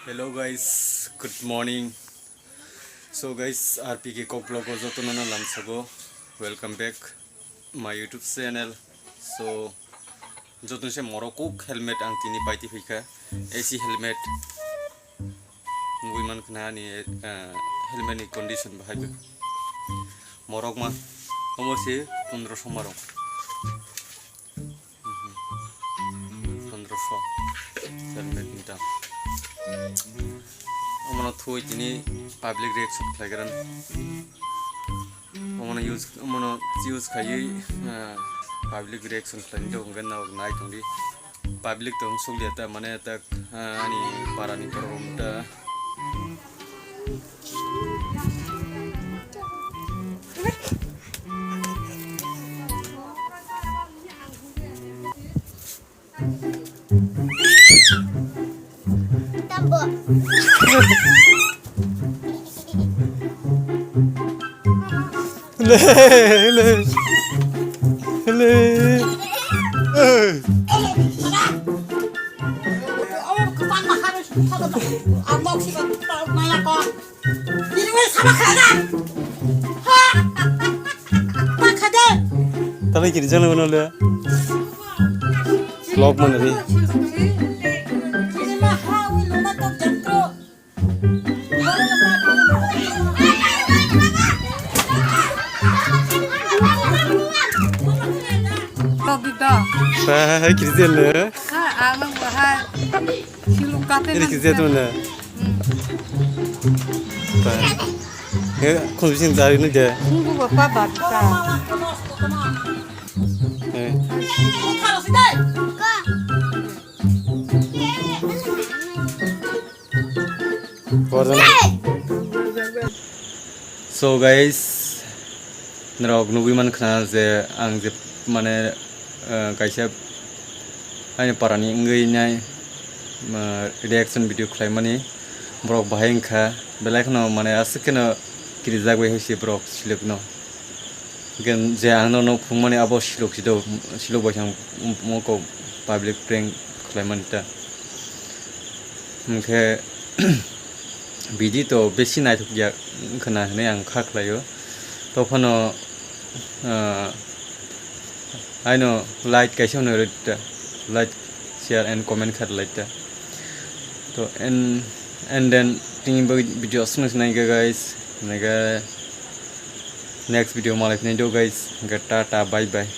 Hello guys, good morning. So guys, RPK kokborok joto nana lamsago. Welcome back my YouTube channel. So joto se morokuk helmet ang tini paiti phika. AC helmet. Nguiman khna ni helmet ni condition bahai. Morok ma omosi 1500 marok. 1500 helmet nita. Omano thui tini public reaction flagaran omano use khai public reaction flan do ngan na night only public tong sugliata mane tak ani parani koromta Tapi kiri jangan mana le, vlog mana ni? Bah, kiri jangan le. Alang bahai chilok kate Ini kiri jangan mana? Bah, ya, konsumsi dari ni je. Tunggu bapak baca. So guys, nerok nubiman khana je ang je mane kaisa ani parani ngai nai reaction video khlai mani brok bahai kha belai khno mane asikno kiri jagwe hisi brok silukno gen je angno no phumani abo siluk bachang moko public prank khlai manita mkhe bidi to beshi nai thuk ya khana ne ang kha khlayo to phano I know like kaisa no like share and comment khat like that so and then ting video sunus nai guys naga next video malak nai do guys tata bye bye.